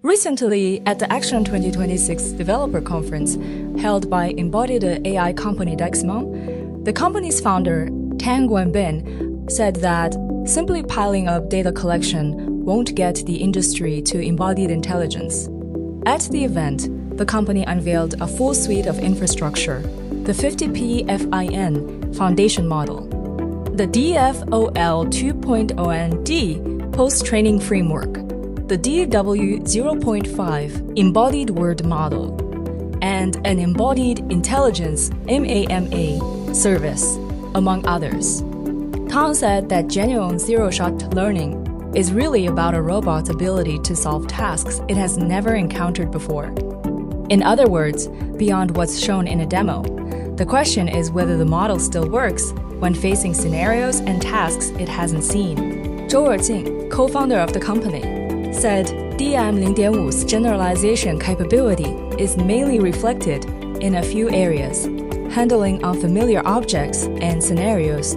Recently, at the Action 2026 Developer Conference held by embodied AI company Dexmon, the company's founder, Wen力Bin, said that simply piling up data collection won't get the industry to embodied intelligence. At the event, the company unveiled a full suite of infrastructure, the 50p-FIN Foundation Model, the DFOL 2.0ND Post-Training Framework, the DW 0.5 Embodied Word Model, and an Embodied Intelligence MAMA service, among others. Tang said that genuine zero-shot learning is really about a robot's ability to solve tasks it has never encountered before. In other words, beyond what's shown in a demo, the question is whether the model still works when facing scenarios and tasks it hasn't seen. Zhou Erjing, co-founder of the company, said DM 0.5's generalization capability is mainly reflected in a few areas: handling unfamiliar objects and scenarios,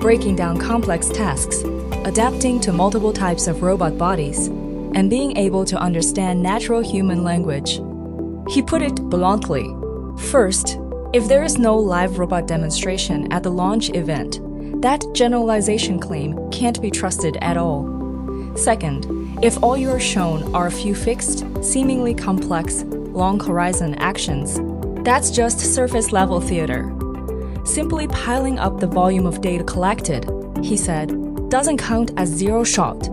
breaking down complex tasks, adapting to multiple types of robot bodies, and being able to understand natural human language. He put it bluntly. First, if there is no live robot demonstration at the launch event, that generalization claim can't be trusted at all. Second, if all you're shown are a few fixed, seemingly complex, long-horizon actions, that's just surface-level theater. Simply piling up the volume of data collected, he said, doesn't count as zero-shot.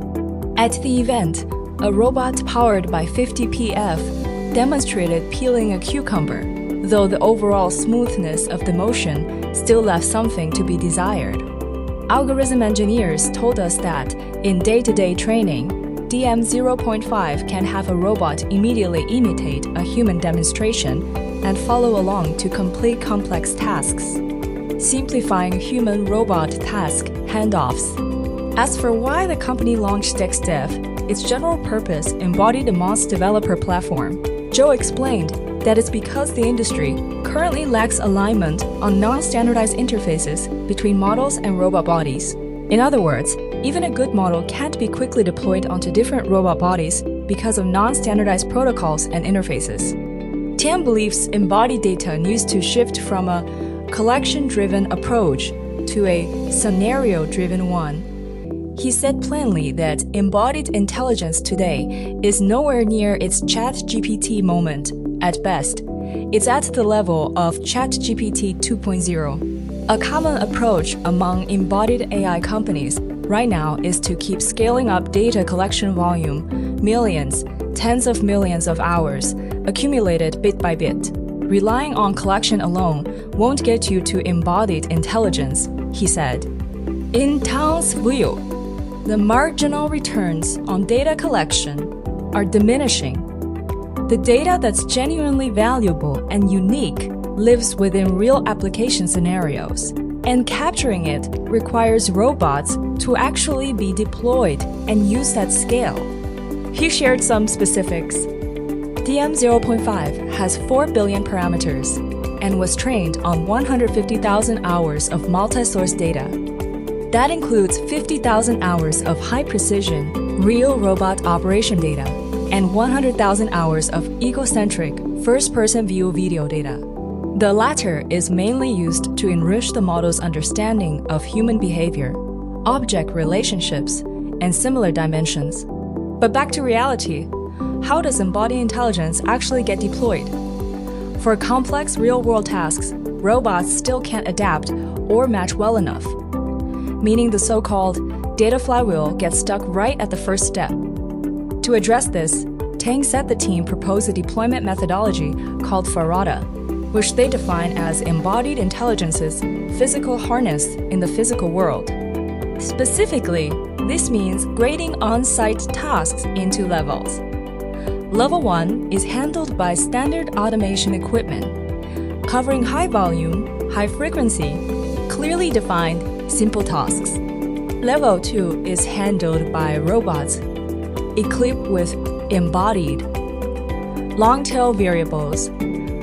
At the event, a robot powered by 50pf demonstrated peeling a cucumber, though the overall smoothness of the motion still left something to be desired. Algorithm engineers told us that in day-to-day training, DM 0.5 can have a robot immediately imitate a human demonstration and follow along to complete complex tasks, simplifying human-robot task handoffs. As for why the company launched DexDev, its general-purpose embodied MOS developer platform, Zhou explained that it's because the industry currently lacks alignment on non-standardized interfaces between models and robot bodies. In other words, even a good model can't be quickly deployed onto different robot bodies because of non-standardized protocols and interfaces. Tian believes embodied data needs to shift from a collection-driven approach to a scenario-driven one. He said plainly that embodied intelligence today is nowhere near its ChatGPT moment. At best, it's at the level of ChatGPT 2.0. A common approach among embodied AI companies right now is to keep scaling up data collection volume, millions, tens of millions of hours, accumulated bit by bit. Relying on collection alone won't get you to embodied intelligence, he said. In Tang's view, the marginal returns on data collection are diminishing. The data that's genuinely valuable and unique lives within real application scenarios, and capturing it requires robots to actually be deployed and used at scale. He shared some specifics. DM 0.5 has 4 billion parameters and was trained on 150,000 hours of multi-source data. That includes 50,000 hours of high-precision, real robot operation data and 100,000 hours of egocentric, first-person view video data. The latter is mainly used to enrich the model's understanding of human behavior, object relationships, and similar dimensions. But back to reality, how does embodied intelligence actually get deployed? For complex real-world tasks, robots still can't adapt or match well enough, meaning the so-called data flywheel gets stuck right at the first step. To address this, Tang said the team proposed a deployment methodology called Farada, which they define as embodied intelligence's physical harness in the physical world. Specifically, this means grading on-site tasks into levels. Level 1 is handled by standard automation equipment, covering high volume, high frequency, clearly defined, simple tasks. Level 2 is handled by robots equipped with embodied, long-tail variables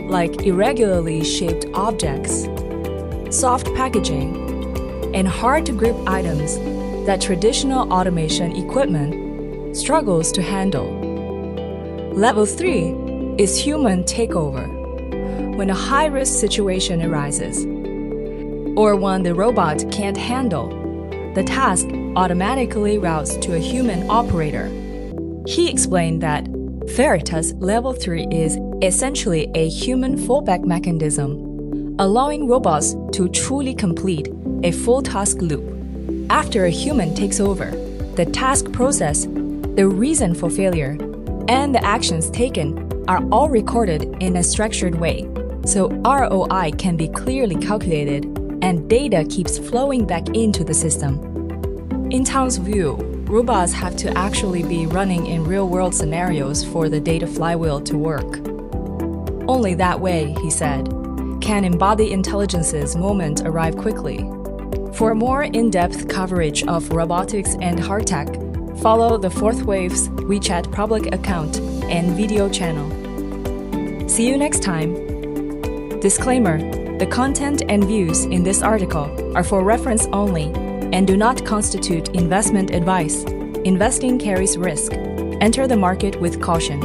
like irregularly shaped objects, soft packaging, and hard-to-grip items that traditional automation equipment struggles to handle. Level 3 is human takeover. When a high-risk situation arises, or when the robot can't handle, the task automatically routes to a human operator. He explained that Veritas Level 3 is essentially a human fallback mechanism, allowing robots to truly complete a full task loop. After a human takes over, the task process, the reason for failure, and the actions taken are all recorded in a structured way, so ROI can be clearly calculated and data keeps flowing back into the system. In Tang's view, robots have to actually be running in real-world scenarios for the data flywheel to work. Only that way, he said, can embodied intelligence's moment arrive quickly. For more in-depth coverage of robotics and hard tech, follow the Fourth Wave's WeChat public account and video channel. See you next time. Disclaimer: the content and views in this article are for reference only and do not constitute investment advice. Investing carries risk. Enter the market with caution.